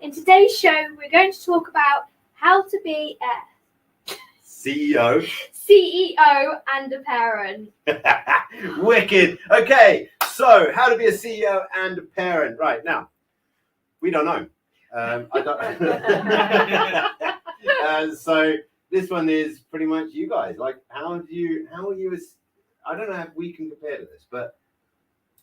In today's show, we're going to talk about how to be a CEO and a parent. Wicked. Okay, so how to be a CEO and a parent. Right, now, we don't know. I don't. So this one is pretty much you guys. Like, how are you as, I don't know if we can compare to this, but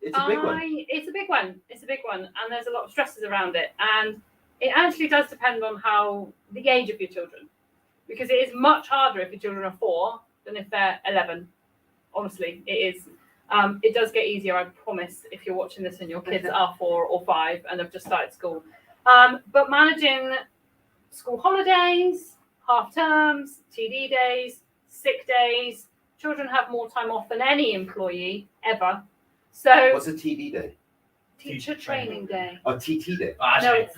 it's a big one. It's a big one. And there's a lot of stresses around it. And it actually does depend on the age of your children. Because it is much harder if your children are 4 than if they're 11. Honestly, it is. It does get easier, I promise, if you're watching this and your kids are 4 or 5 and they've just started school. But managing school holidays, half terms, TD days, sick days, children have more time off than any employee ever. So What's a TD day? Teacher training day. Oh, TT day. No, it's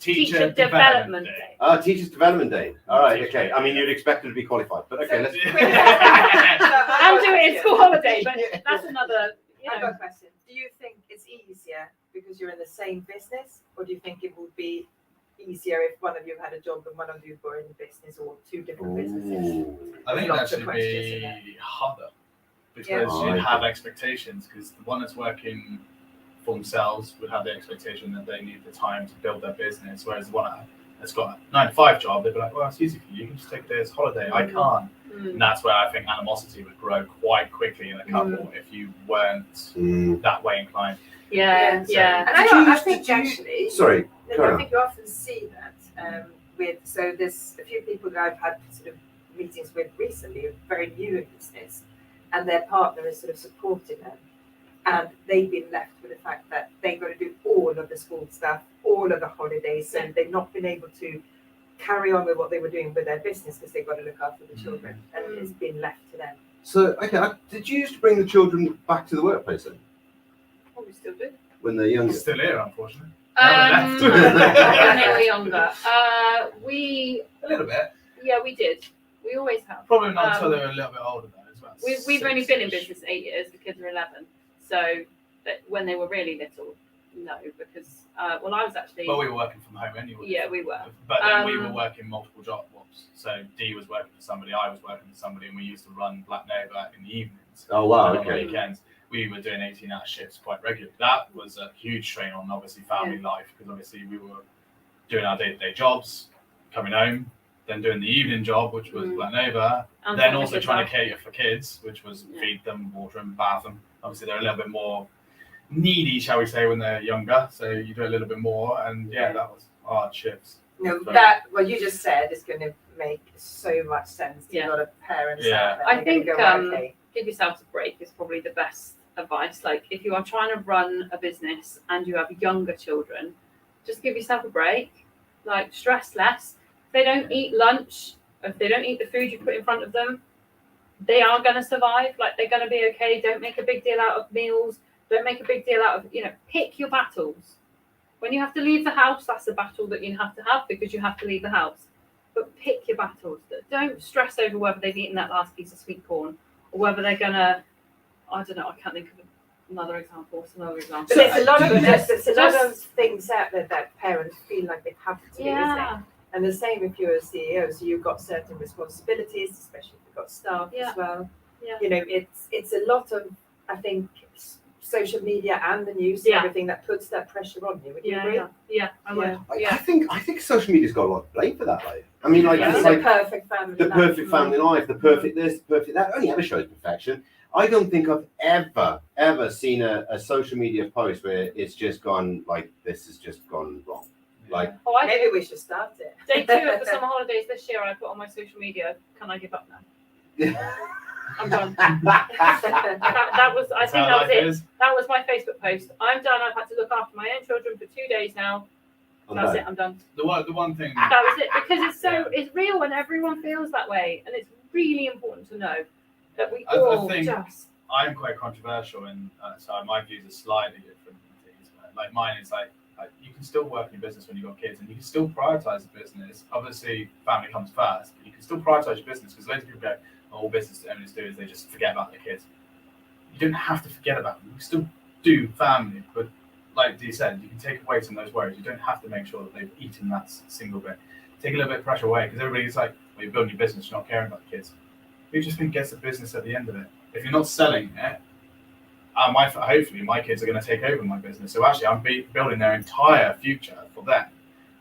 teacher development day. Oh, Teachers Development Day. All right, okay. I mean, you'd expect them to be qualified, but okay, let's. And do it in school holiday, but that's another. I've got a question. Do you think it's easier because you're in the same business, or do you think it would be easier if one of you had a job and one of you were in business, or 2 different businesses? I think it'd actually be harder because you'd have expectations, because the one that's working for themselves would have the expectation that they need the time to build their business, whereas the one that's got a 9-to-5 job, they'd be like, well, it's easy for you. You can just take a day's holiday. I can't. And that's where I think animosity would grow quite quickly in a couple if you weren't that way inclined. Yeah. And I think actually, Sorry. I think you often see that so there's a few people that I've had sort of meetings with recently who are very new in business, and their partner is sort of supporting them. And they've been left with the fact that they've got to do all of the school stuff, all of the holidays, and they've not been able to carry on with what they were doing with their business because they've got to look after the children, and it's been left to them. So, okay, did you used to bring the children back to the workplace then? Oh, we still do. When they're younger? Still here, unfortunately. When they were younger. A little bit. Yeah, we did. We always have. Probably not until they were a little bit older though, as well. We've only been in business 8 years. The kids are 11. So when they were really little, no, because I was actually. Well, we were working from home anyway. Yeah, we were. But then we were working multiple jobs. So Dee was working for somebody, I was working for somebody, and we used to run Black Nova in the evenings. Oh wow! And Okay. on the weekends, we were doing 18-hour shifts quite regularly. That was a huge strain on obviously family life, because obviously we were doing our day-to-day jobs, coming home, then doing the evening job, which was Black Nova, and then also trying to cater for kids, which was feed them, water them, bath them. Obviously, they're a little bit more needy, shall we say, when they're younger. So you do a little bit more, and that was hard shifts. No, that what you just said is going to make so much sense to a lot of parents out there. I think give yourself a break is probably the best advice. Like, if you are trying to run a business and you have younger children, just give yourself a break. Like, stress less. If they don't eat lunch, if they don't eat the food you put in front of them, they are going to survive. Like, they're going to be okay. Don't make a big deal out of meals. Don't make a big deal out of, pick your battles. When you have to leave the house, that's a battle that you have to have because you have to leave the house. But pick your battles. Don't stress over whether they've eaten that last piece of sweet corn or whether they're going to, I don't know, I can't think of another example. What's another example? But there's a lot of things out there that parents feel like they have to do, isn't it? And the same if you're a CEO, so you've got certain responsibilities, especially if you've got staff as well. Yeah. It's a lot of, I think, social media and the news and everything that puts that pressure on you. Would you agree? Yeah, I would. I think social media's got a lot of blame for that. Like, I mean, it's like perfect family the life. perfect family life, the perfect this, the perfect that. Only ever shows perfection. I don't think I've ever seen a social media post where it's just gone like this has just gone wrong. Like, maybe we should start it. Day 2 of the summer holidays this year, I put on my social media. Can I give up now? I'm done. that was. I think that was it. Is. That was my Facebook post. I'm done. I've had to look after my own children for 2 days now. That's it. I'm done. The one thing. That was it, because it's real and everyone feels that way, and it's really important to know that we all just. I'm quite controversial, and so my views are slightly different. Like mine is like you can still work in your business when you've got kids, and you can still prioritize the business. Obviously, family comes first, but you can still prioritize your business, because loads of people go, all business owners do is they just forget about their kids. You don't have to forget about them. You can still do family, but like Dee said, you can take away some of those worries. You don't have to make sure that they've eaten that single bit. Take a little bit of pressure away, because everybody's like, well, you're building your business, you're not caring about the kids. Who just think gets the business at the end of it? If you're not selling it, hopefully my kids are going to take over my business. So actually, I'm building their entire future for them.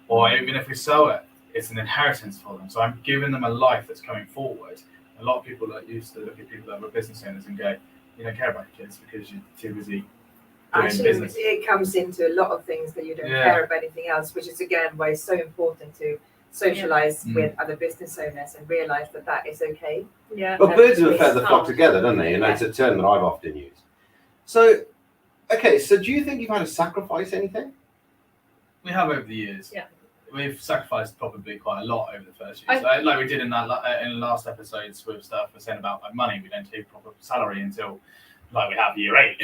Or even if we sell it, it's an inheritance for them. So I'm giving them a life that's coming forward. A lot of people that used to look at people that were business owners and go, you don't care about your kids because you're too busy doing Actually, business. it comes into a lot of things that you don't care about anything else, which is again why it's so important to socialize with other business owners and realize that that is okay. Yeah. Well, birds of a feather flock together, don't they? And that's a term that I've often used. So, okay, so do you think you've had to sacrifice anything? We have over the years. Yeah. We've sacrificed probably quite a lot over the first years. Like we did in the last episodes with stuff we're saying about like money. We don't take proper salary until like we have year 8.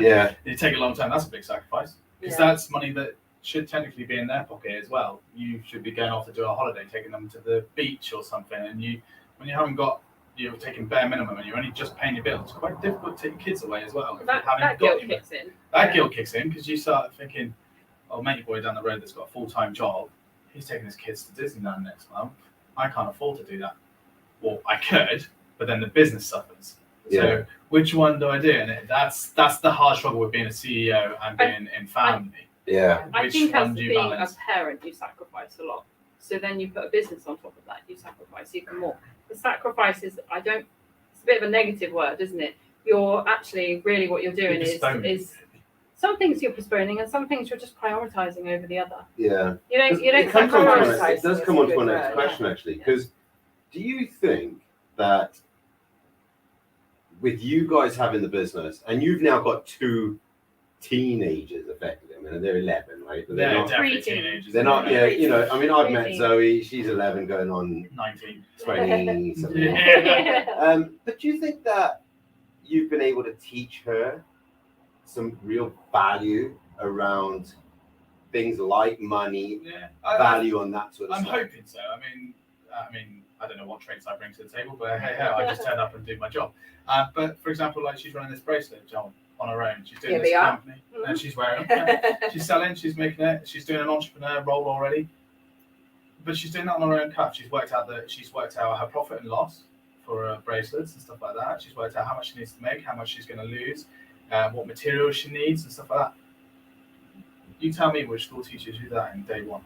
Yeah. It take a long time. That's a big sacrifice, because that's money that should technically be in their pocket as well. You should be going off to do a holiday, taking them to the beach or something, and when you haven't got, you're taking bare minimum and you're only just paying your bills, it's quite difficult to take your kids away as well. That guilt kicks in. That guilt kicks in, because you start thinking, oh, mate, boy down the road that's got a full-time job, he's taking his kids to Disneyland next month. I can't afford to do that. Well, I could, but then the business suffers. Yeah. So which one do I do? And that's the hard struggle with being a CEO and being in family. Yeah. I Which think one as do you being balance? a parent, you sacrifice a lot. So then you put a business on top of that, you sacrifice even more. The sacrifice is, it's a bit of a negative word, isn't it? You're actually, really what you're doing is some things you're postponing and some things you're just prioritizing over the other. Yeah. You don't It does That's come a on to good my next word, question, actually, because do you think that with you guys having the business, and you've now got 2 teenagers, effectively, I mean, they're 11, right? But They're not, definitely Preteen. teenagers. they're not, yeah, you know, I mean, I've met Preteen. Zoe, she's 11 going on 19. 20 something. Yeah. But do you think that you've been able to teach her some real value around things like money, value on that sort of I'm stuff? hoping so. I mean, I don't know what traits I bring to the table, but hey, I just turn up and do my job. But for example, like she's running this bracelet job on her own. She's doing this company, and she's wearing them. She's selling. She's making it. She's doing an entrepreneur role already. But she's doing that on her own cuff. She's worked out her profit and loss for bracelets and stuff like that. She's worked out how much she needs to make, how much she's going to lose, what materials she needs and stuff like that. You tell me which school teaches you that in day one.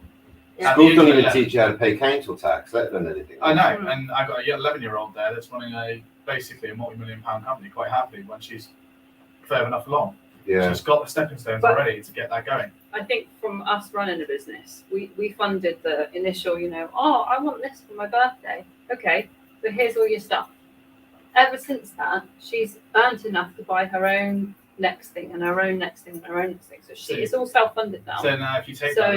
Schools don't even teach you how to pay council tax, let alone anything. I know, and I've got a 11-year-old there that's running basically a multi-million-pound company quite happily when she's further enough along. Yeah. She's got the stepping stones already to get that going. I think from us running a business, we funded the initial, I want this for my birthday. Okay, but here's all your stuff. Ever since that, she's earned enough to buy her own next thing and her own next thing and her own next thing. So it's all self-funded now. So now if you take that,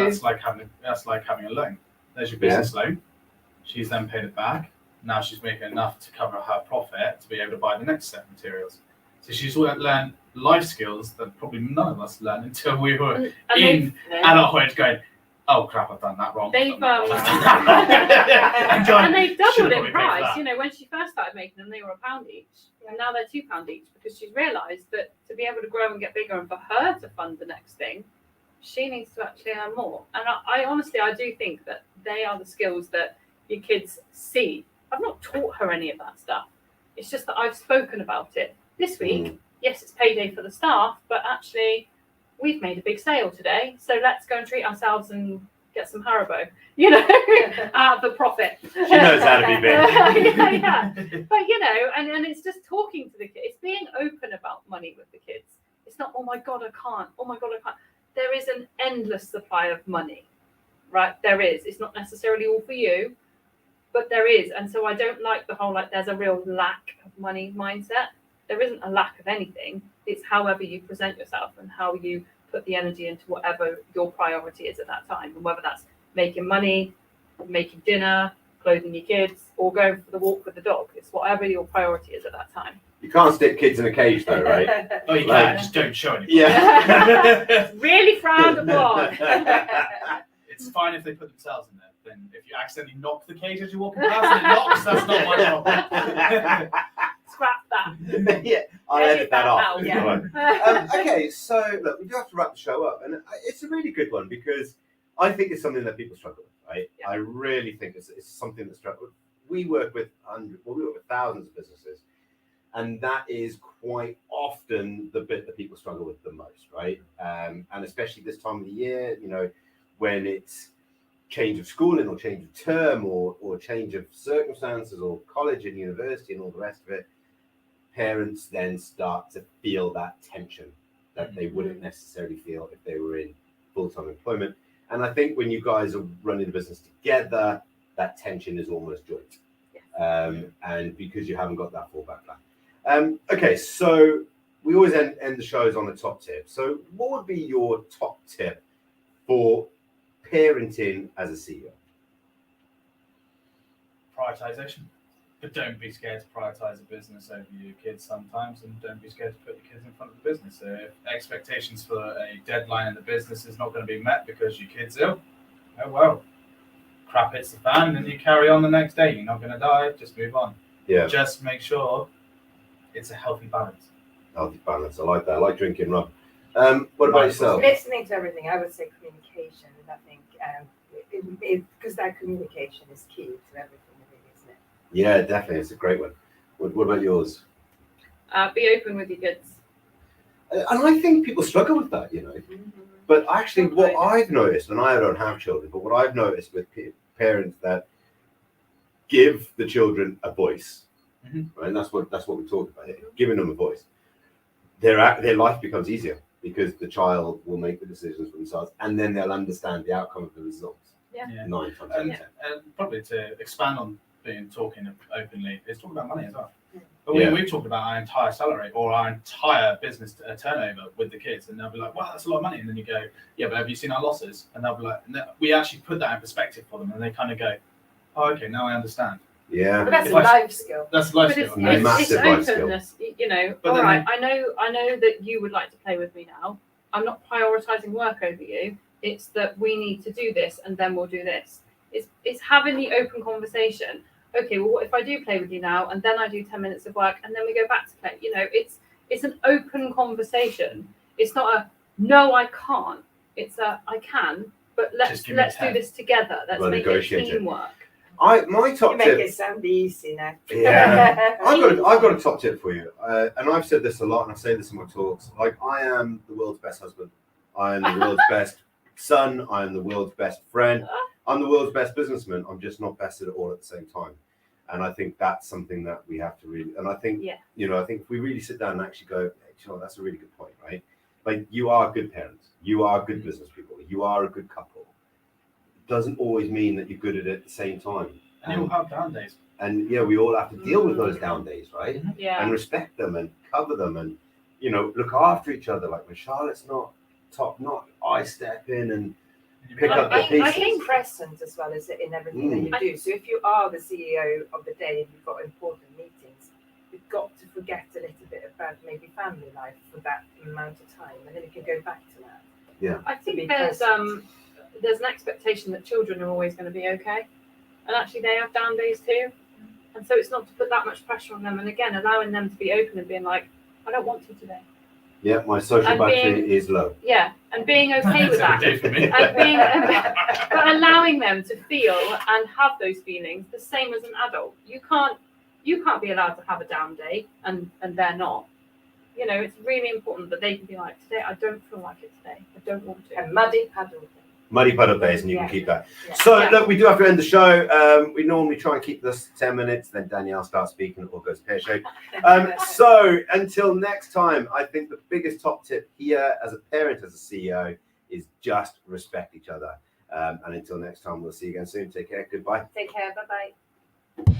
that's like having a loan. There's your business loan. She's then paid it back. Now she's making enough to cover her profit to be able to buy the next set of materials. So she's learned life skills that probably none of us learned until we were in adulthood going, oh crap, I've done that wrong. They've and they've doubled in price. When she first started making them, they were £1 each, and now they're £2 each, because she's realised that to be able to grow and get bigger, and for her to fund the next thing, she needs to actually earn more. And I honestly do think that they are the skills that your kids see. I've not taught her any of that stuff. It's just that I've spoken about it. This week, yes, it's payday for the staff, but actually, we've made a big sale today, so let's go and treat ourselves and get some Haribo, out of the profit. She knows how to be big. yeah. But, and it's just talking to the kids. It's being open about money with the kids. It's not, oh my God, I can't. Oh my God, I can't. There is an endless supply of money, right? There is. It's not necessarily all for you, but there is. And so I don't like the whole, there's a real lack of money mindset. There isn't a lack of anything. It's however you present yourself and how you put the energy into whatever your priority is at that time. And whether that's making money, making dinner, clothing your kids, or going for the walk with the dog. It's whatever your priority is at that time. You can't stick kids in a cage though, right? Oh, you can, just don't show anything. Yeah. Really frowned upon. It's fine if they put themselves in there. Then if you accidentally knock the cage as you're walking past and it knocks, that's not my problem. scrap that. Yeah, I'll edit that off. out. Yeah. Right. Okay, so look, we do have to wrap the show up, and it's a really good one because I think it's something that people struggle with, right? Yeah. I really think it's something that struggle. We work with thousands of businesses, and that is quite often the bit that people struggle with the most, right? And especially this time of the year, you know, when it's change of schooling or change of term or change of circumstances or college and university and all the rest of it, parents then start to feel that tension that they wouldn't necessarily feel if they were in full-time employment. And I think when you guys are running the business together, that tension is almost joint. And because you haven't got that fallback plan. Okay, so we always end the shows on a top tip. So what would be your top tip for parenting as a CEO? Prioritization. But don't be scared to prioritize a business over your kids sometimes, and don't be scared to put your kids in front of the business. So if expectations for a deadline in the business is not going to be met because your kid's ill, oh well, crap hits the fan, and you carry on the next day. You're not going to die, just move on. Yeah. Just make sure it's a healthy balance. Healthy balance. I like that. I like drinking rum. What about yourself? Listening to everything, I would say communication. And I think because that communication is key to everything, isn't it? Yeah, definitely. It's a great one. What about yours? Be open with your kids. And I think people struggle with that, you know. But actually, what I've noticed, and I don't have children, but what I've noticed with parents that give the children a voice, right? And that's what we talked about here, giving them a voice. Their life becomes easier because the child will make the decisions for themselves, and then they'll understand the outcome of the results. Yeah. 9 times out of 10. And probably to expand on talking openly, is talking about money as well. But Yeah. we've talked about our entire salary or our entire business turnover with the kids, and they'll be like, wow, that's a lot of money. And then you go, yeah, but have you seen our losses? And they'll be like, no. We actually put that in perspective for them, and they kind of go, oh, okay, now I understand. Yeah. But that's If a life skill. That's a life But skill. it's Massive life skill. openness, you know. But All then right, I know that you would like to play with me now. I'm not prioritizing work over you. It's that we need to do this, and then we'll do this. It's having the open conversation. Okay, well, what if I do play with you now, and then I do 10 minutes of work, and then we go back to play? You know, it's an open conversation. It's not a no, I can't. It's a I can, but let's do this together. Let's make it teamwork. My top You make tip. it sound easy now. Yeah, I've got a top tip for you, and I've said this a lot, and I say this in my talks. Like, I am the world's best husband. I am the world's best son. I am the world's best friend. I'm the world's best businessman. I'm just not best at it all at the same time. And I think that's something that we have to really. And I think, you know, I think if we really sit down and actually go, hey, you know, that's a really good point, right? Like, you are good parents. You are good business people. You are a good couple. It doesn't always mean that you're good at it at the same time. And you'll have down days. And yeah, we all have to deal with those down days, right? Yeah. And respect them and cover them and, you know, look after each other. Like, when Charlotte's not top notch, I step in and pick up the pieces. I think present as well as in everything that you do. So if you are the CEO of the day and you've got important meetings, you've got to forget a little bit about maybe family life for that amount of time, and then you can go back to that. Yeah. I think there's an expectation that children are always going to be okay, and actually they have down days too, and so it's not to put that much pressure on them. And again, allowing them to be open and being like, I don't want to today. Yeah, my social battery is low. Yeah, and being okay with that, Day for me. but allowing them to feel and have those feelings the same as an adult. You can't be allowed to have a down day and they're not. You know, it's really important that they can be like, today I don't feel like it today. I don't want to. And muddy paddle. Muddy puddle days, and you can keep that. Yeah. So, look, we do have to end the show. We normally try and keep this 10 minutes, then Danielle starts speaking, it all goes pear-shaped. So, until next time, I think the biggest top tip here as a parent, as a CEO, is just respect each other. And until next time, we'll see you again soon. Take care. Goodbye. Take care. Bye-bye.